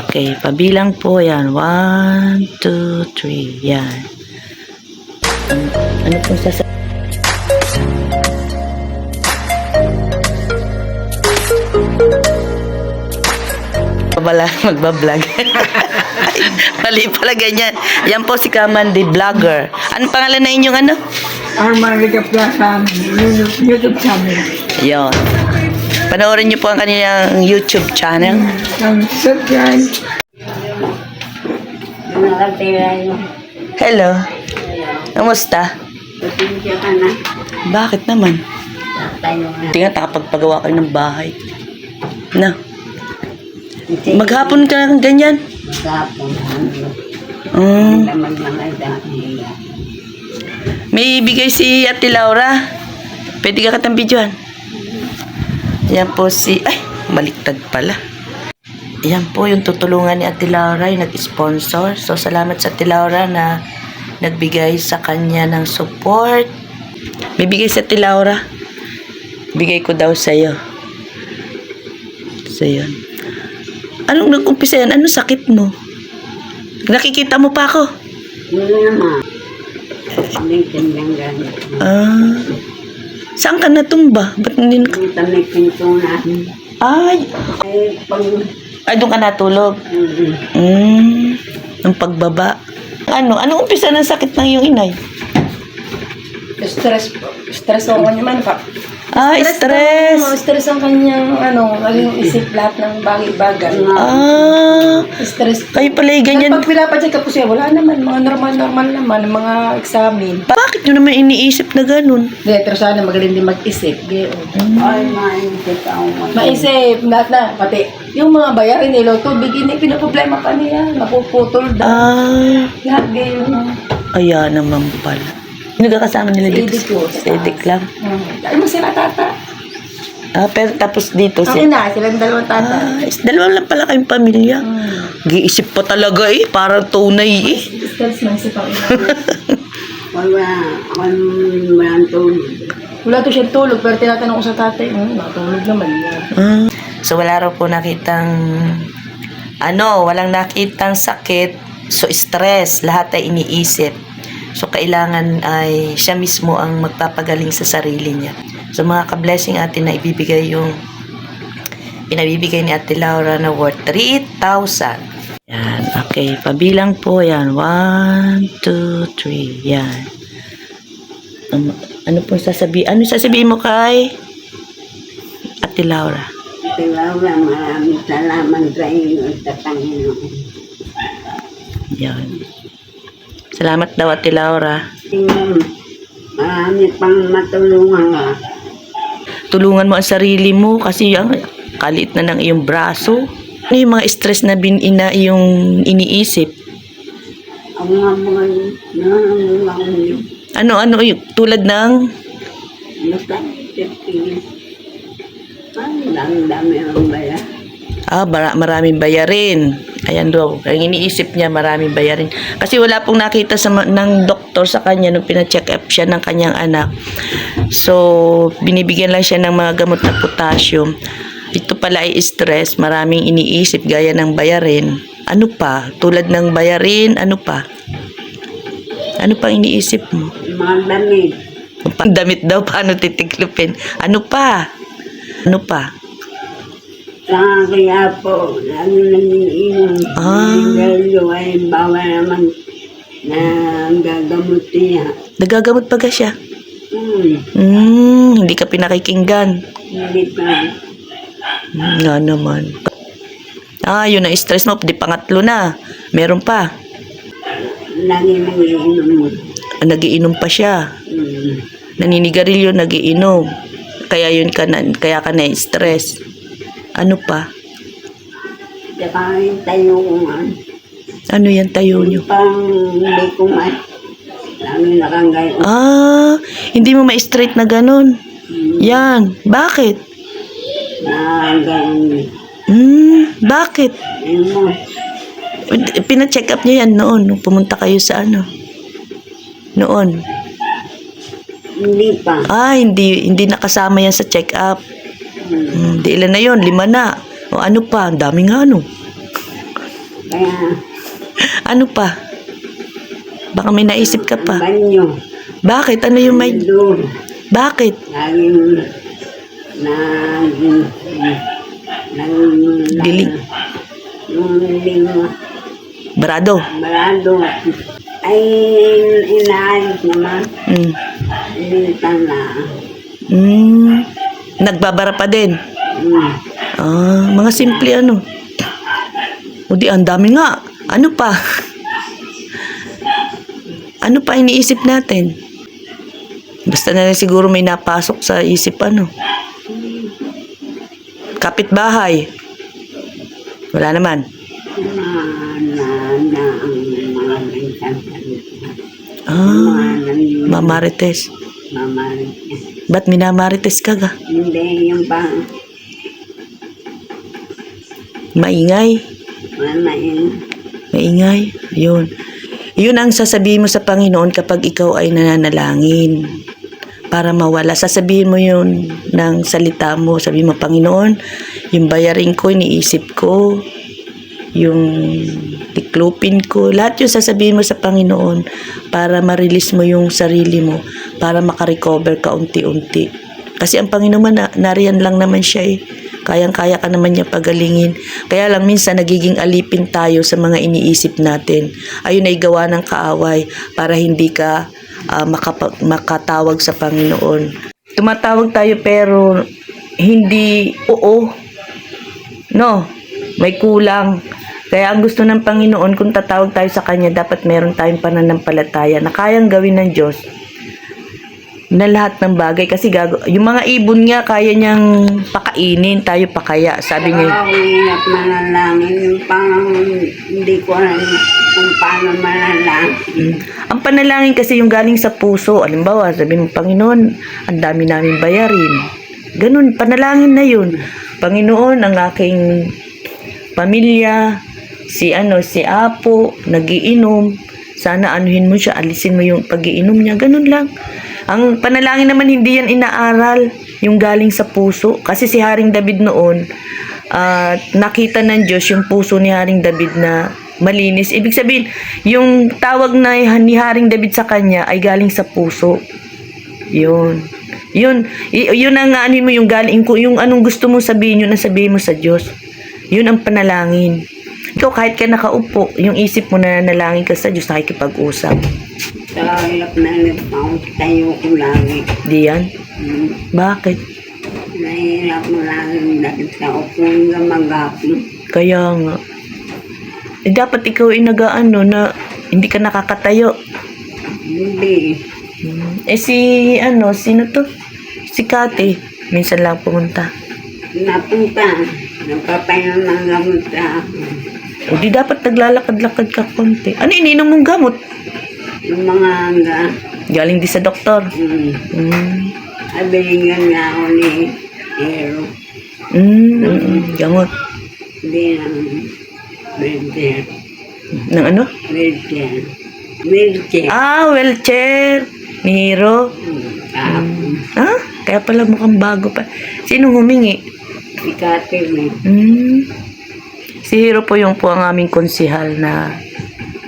Okay, pabilang po yan. 1, 2, 3. Yan. Ano pong sasabihin? Magbablog. Mali pala ganyan. Yan po si Kamandi Vlogger. Ano pangalan na inyong ano? Arman Plaza, YouTube channel. Yon. Panoorin niyo po ang kanilang YouTube channel. Subscribe. Hello. Kamusta? Bakit naman? Tingnan, nakapagpagawa kayo ng bahay. Na. Maghapon ka ng ganyan? May bigay si Ate Laura. Pwede ka katang videoan. Yan po si... Ay, baliktad pala. Yan po yung tutulungan ni Ate Laura, yung nag-sponsor. So, salamat sa Ate Laura na nagbigay sa kanya ng support. May bigay si Ate Laura. Bigay ko daw sa'yo. So, yun. Anong nag-umpisa yan? Anong sakit mo? Nakikita mo pa ako? Saan ka natumba? Ba't hindi Ay! Ay, doon ka natulog? Ang pagbaba. Anong umpisa ng sakit ng iyong inay? Stress po. Stress ako naman pa. Stress. Stress ang kanyang, yung isip lahat ng bagay-bagay. Stress. Kayo pala yung ganyan. Pag pinapadyan ka po siya, wala naman. Mga normal naman, mga examen. Bakit nyo naman iniisip na ganun? Pero sana magaling din mag-isip. Maisip, lahat na. Pati, yung mga bayarin nila, tubig, pinaproblema pa niya. Napuputol daw. Lahat ganyan. Ayan naman pala. Nagkakasama nila dito? Sa Edik lang. Dahil mo sila tata. Pero tapos dito silang dalawang tata. Dalawa lang pala kayong pamilya. Giisip pa talaga parang tunay Stress man si Paula. Walang tulog. Wala to siyang tulog, pero tinatanong ko sa tatay, natulog naman yan. So wala raw po nakitang, walang nakitang sakit, so stress, lahat ay iniisip. So, kailangan ay siya mismo ang magpapagaling sa sarili niya. So, mga ka-blessing atin na ibibigay yung pinabibigay ni Ate Laura na worth 3,000. Yan. Okay. Pabilang po yan. 1, 2, 3. Yan. Ano pong sasabihin? Ano sasabihin mo kay Ate Laura? Ate Laura, maraming salamat sa iyo sa Panginoon. Yan. Salamat daw, Ate Laura. Marami pang matulungan ka. Tulungan mo ang sarili mo kasi yung kalit na ng iyong braso. Ano yung mga stress na yung iniisip? Ang mga Ano yung tulad ng? Dami ang bayan. Maraming bayarin. Ayan daw. Ang iniisip niya, maraming bayarin. Kasi wala pong nakita ng doktor sa kanya nung pina-check up siya ng kanyang anak. So, binibigyan lang siya ng mga gamot na potassium. Ito pala ay stress. Maraming iniisip gaya ng bayarin. Ano pa? Tulad ng bayarin, ano pa? Ano pang iniisip mo? Mga damit. Damit daw, paano titiklupin? Ano pa? Ano pa? Kaya po, lalo nangiinom. Dahil ay bawal naman na gagamot niya. Nagagamot pa ka siya? Hindi ka pinakikinggan. Hindi pa. Nga naman. Yun ang stress mo. Di pangatlo na. Meron pa. Lagi nangiinom mo. Nagiinom pa siya. Naninigarilyo, nagiinom. Kaya ka na-stress. Ano pa? Saka yung tayo ko man. Ano yan tayo nyo? Pang hindi ko man. Lagi nakanggayon. Hindi mo ma-straight na ganun. Yan. Bakit? Nakanggayon. Bakit? Ayun mo. Pina-check up niya yan noon. Nung pumunta kayo sa Noon. Hindi pa. Hindi nakasama yan sa check up. Di ilan na yun? 5 na. O ano pa? Ang dami nga Kaya, Ano pa? Baka may naisip ka pa. banyo. Bakit? Ano yung may... Doon. Bakit? Laging, Dilig. Yung lingwa. Barado. Barado. Ay, inaayos naman. Mm. Minsan na. Nagbabara pa din. Mm. Mga simple ano. O di, ang dami nga. Ano pa? Ano pa iniisip natin? Basta na lang siguro may napasok sa isip ano. Kapitbahay. Wala naman. Na ang mga minsan. Mamarites. Mamarites. Ba't minamarites ka ga? Hindi, yung bang Maingay. mamain. Maingay. Yun. Yun ang sasabihin mo sa Panginoon kapag ikaw ay nananalangin. Para mawala. Sasabihin mo yun ng salita mo. Sabihin mo, Panginoon, yung bayarin ko, iniisip ko, yung tiklupin ko, lahat yung sasabihin mo sa Panginoon para ma-release mo yung sarili mo, para makarecover ka unti-unti. Kasi ang Panginoon nariyan lang naman siya eh. Kayang-kaya ka naman niya pagalingin. Kaya lang minsan nagiging alipin tayo sa mga iniisip natin. Ayun ay gawa ng kaaway para hindi ka makatawag sa Panginoon. Tumatawag tayo pero hindi oo. No, may kulang. Kaya ang gusto ng Panginoon, kung tatawag tayo sa Kanya, dapat meron tayong pananampalataya na kayang gawin ng Diyos na lahat ng bagay. Kasi yung mga ibon niya, kaya niyang pakainin, tayo pa kaya. Sabi niya, Ako hirap manalangin. Yung parang hindi ko alam kung paano manalangin. ang panalangin kasi yung galing sa puso. Alimbawa, sabi mo, Panginoon, ang dami namin bayarin. Ganun, panalangin na yun. Panginoon, ang aking pamilya, si Apo, nagiinom. Sana anuhin mo siya, alisin mo yung pagiinom niya. Ganun lang. Ang panalangin naman, hindi yan inaaral, yung galing sa puso. Kasi si Haring David noon, nakita ng Diyos yung puso ni Haring David na malinis. Ibig sabihin, yung tawag na ni Haring David sa kanya ay galing sa puso. Yun ang ano mo, yung galing, yung anong gusto mo sabihin, yun ang sabihin mo sa Diyos. Yun ang panalangin. Ikaw, kahit ka nakaupo, yung isip mo na nanalangin ka sa Diyos, nakikipag-usap. Sa hirap na nagpang tayo ko lagi. Di yan? Bakit? Nahirap mo lagi dahil sa upo hanggang maghapon. Kaya nga. Dapat ikaw ay na hindi ka nakakatayo. Hindi. Sino to? Si Kati. Minsan lang pumunta. Napunta. Nagpapayo ng gamot sa ako. O di dapat naglalakad-lakad ka konti. Ano ininom mong gamot? Yung mga hangga. Galing di sa doktor. Abilingan nga ako ni Hero. Gamot. Hindi ng wheelchair. Ng ano? Wheelchair. Wheelchair. Wheelchair. Ni Hero. Kahapon. Kaya pala mukhang bago pa. Sinong humingi? Si Catherine. Si Hero po yung po ang aming konsihal na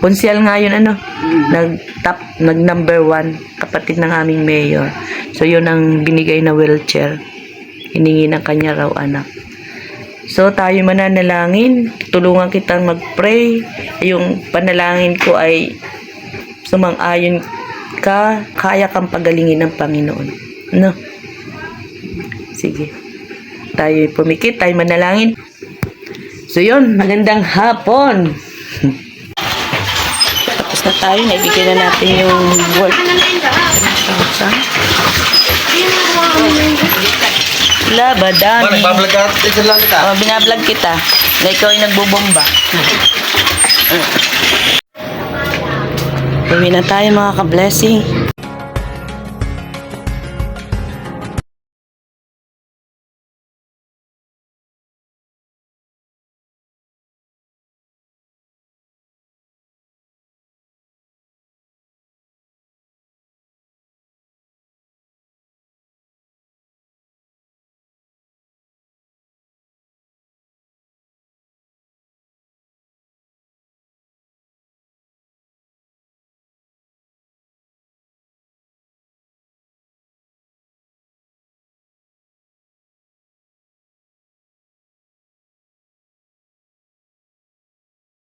konsihal nga yun nag number 1 kapatid ng aming mayor. So yun ang binigay na wheelchair. Hiningi ng kanya raw anak. So tayo mananalangin, tulungan kitang mag-pray. Yung panalangin ko ay sumang-ayon ka, kaya kang pagalingin ng Panginoon. No? Sige. Tayo pumikit, tayo manalangin. So yun, magandang hapon. Tapos na tayo, naibigyan na natin yung work. Labadami. Nagbablog ka? Teacher lang kita. Binablog kita. Na ikaw ay nagbubomba. Uwi na tayo mga ka-blessing.